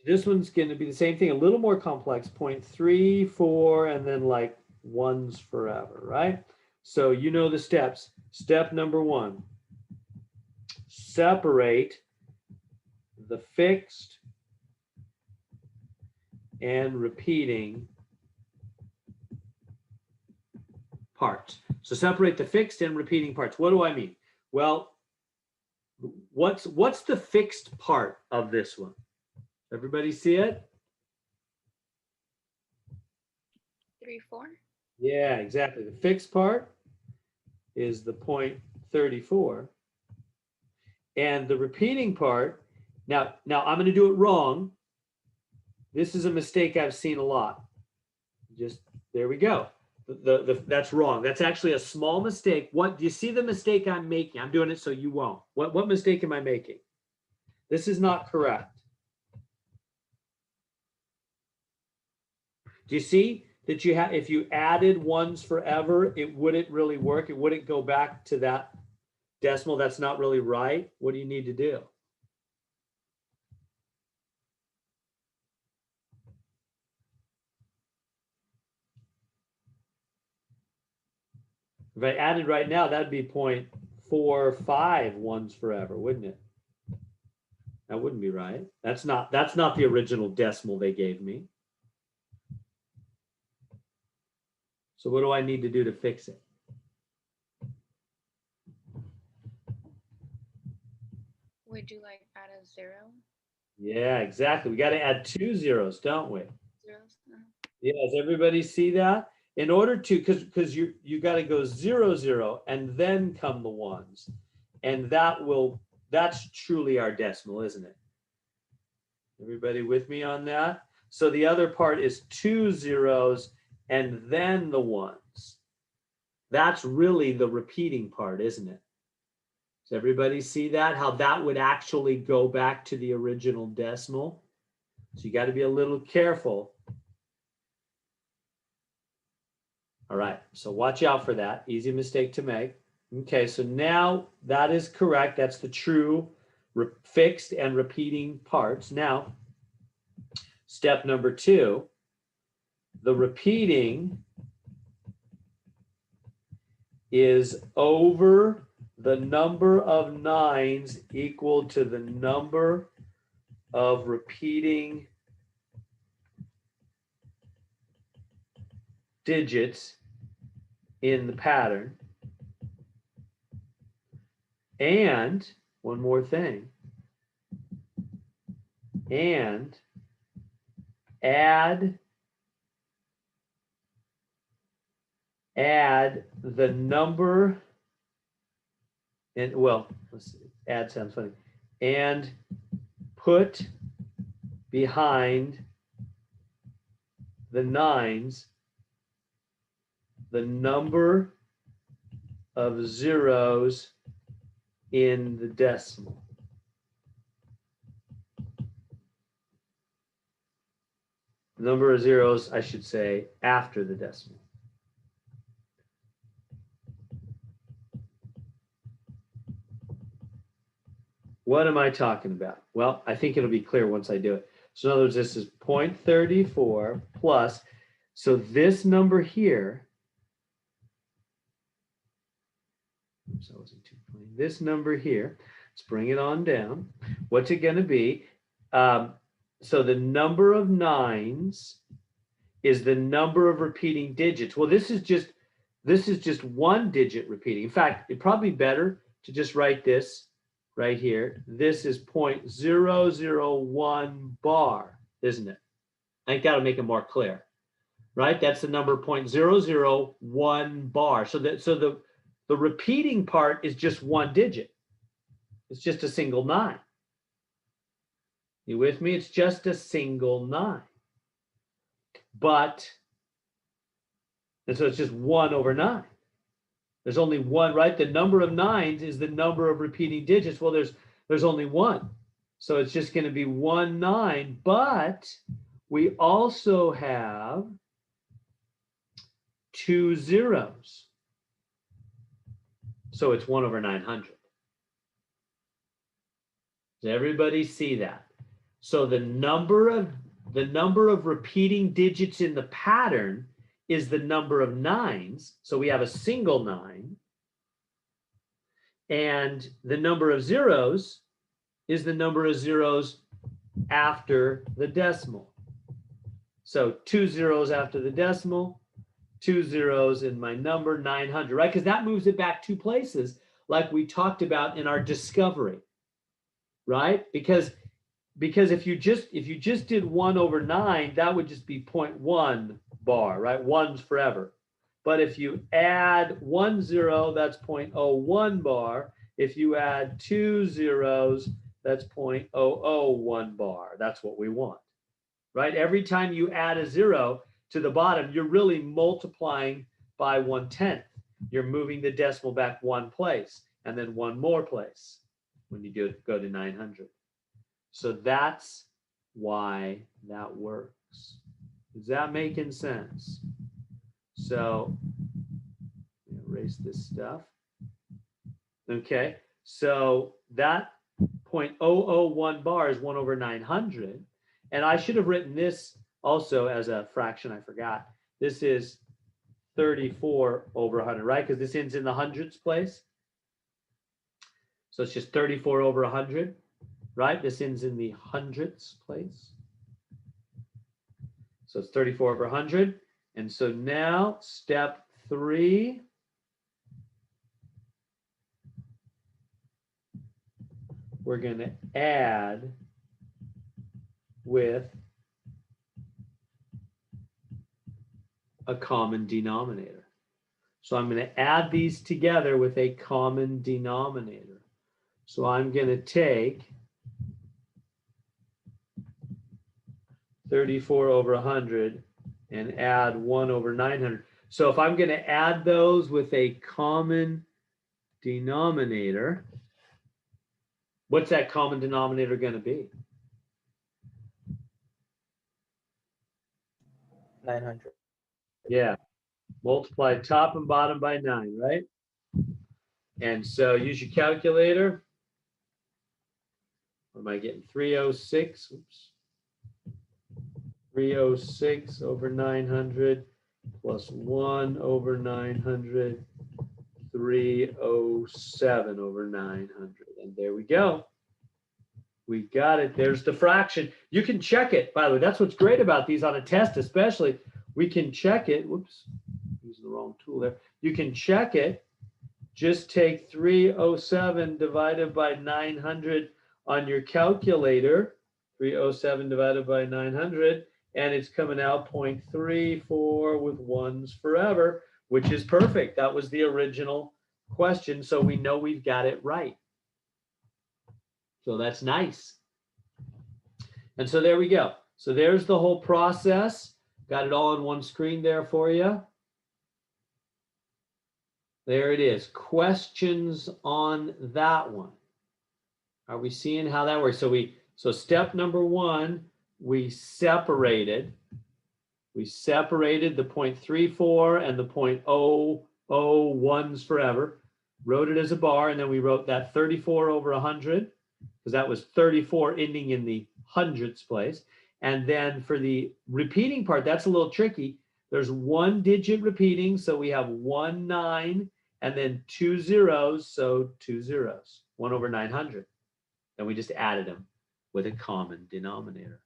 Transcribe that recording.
This one's going to be the same thing, a little more complex, 0.3, 4, and then like ones forever, right? So you know the steps. Step number 1, separate the fixed and repeating parts. So separate the fixed and repeating parts. What do I mean? Well, what's the fixed part of this one? Everybody see it? 3, 4. Yeah, exactly. The fixed part is the 0.34. And the repeating part, now I'm going to do it wrong. This is a mistake I've seen a lot. Just, there we go. That's wrong. That's actually a small mistake. What do you see the mistake I'm making? I'm doing it so you won't. What mistake am I making? This is not correct. Do you see that you have, if you added ones forever, it wouldn't really work. It wouldn't go back to that decimal. That's not really right. What do you need to do? If I added right now, that'd be 0.45 ones forever, wouldn't it? That wouldn't be right. That's not the original decimal they gave me. So what do I need to do to fix it? Would you like add a 0? Yeah, exactly. We got to add 2 zeros, don't we? Zeros? Yeah, does everybody see that? In order to, because you got to go 0, 0, and then come the ones. And that's truly our decimal, isn't it? Everybody with me on that? So the other part is 2 zeros and then the ones. That's really the repeating part, isn't it? Does everybody see that? How that would actually go back to the original decimal? So you got to be a little careful. All right, so watch out for that. Easy mistake to make. Okay, so now that is correct. That's the true fixed and repeating parts. Now, step number 2, the repeating is over the number of 9s equal to the number of repeating digits in the pattern. And one more thing, and add the number, and well, let's see, add sounds funny, and put behind the 9s the number of zeros in the decimal. The number of zeros, I should say, after the decimal. What am I talking about? Well, I think it'll be clear once I do it. So in other words, this is 0.34 plus, so this number here, oops, I wasn't too plain. This number here, let's bring it on down. What's it going to be? So the number of 9s is the number of repeating digits. Well, this is just one digit repeating. In fact, it'd probably be better to just write this right here. This is 0.001 bar, isn't it? I think that'll make it more clear, right? That's the number 0.001 bar. So the repeating part is just one digit. It's just a single 9. You with me? It's just a single 9. And so it's just 1 over 9. There's only one, right? The number of 9s is the number of repeating digits. Well, there's only one. So it's just going to be 1 9, but we also have 2 zeros. So it's 1 over 900. Does everybody see that? So the number of repeating digits in the pattern is the number of nines. So we have a single 9. And the number of zeros is the number of zeros after the decimal. So 2 zeros after the decimal, 2 zeros in my number, 900, right? Because that moves it back 2 places, like we talked about in our discovery, right? Because if you just did 1 over 9, that would just be 0.1 bar, right? 1's forever. But if you add 1 0, that's 0.01 bar. If you add 2 zeros, that's 0.001 bar. That's what we want, right? Every time you add a 0 to the bottom, you're really multiplying by 1/10. You're moving the decimal back 1 place and then 1 more place when you go to 900. So that's why that works. Is that making sense? So erase this stuff. Okay, so that 0.001 bar is 1 over 900. And I should have written this also as a fraction. I forgot. This is 34 over 100, right? Because this ends in the hundredths place. So it's just 34 over 100, right? This ends in the hundredths place. So it's 34 over 100. And so now step 3. We're going to add with a common denominator. So I'm going to add these together with a common denominator. So I'm going to take 34 over 100 and add 1 over 900. So if I'm going to add those with a common denominator, what's that common denominator going to be? 900. Yeah, multiply top and bottom by 9, right? And so use your calculator. What am I getting? 306. Oops. 306 over 900 plus 1 over 900, 307 over 900. And there we go. We got it. There's the fraction. You can check it, by the way. That's what's great about these on a test, especially. We can check it. Whoops, using the wrong tool there. You can check it. Just take 307 divided by 900 on your calculator. 307 divided by 900. And it's coming out 0.34 with 1's forever, which is perfect. That was the original question. So we know we've got it right. So that's nice. And so there we go. So there's the whole process. Got it all on one screen there for you. There it is. Questions on that one. Are we seeing how that works? So step number 1, we separated the 0.34 and the 0.001's forever, wrote it as a bar, and then we wrote that 34 over 100, because that was 34 ending in the hundredths place. And then for the repeating part, that's a little tricky. There's 1 digit repeating, so we have 1 9, and then 2 zeros, so 2 zeros, 1 over 900. And we just added them with a common denominator.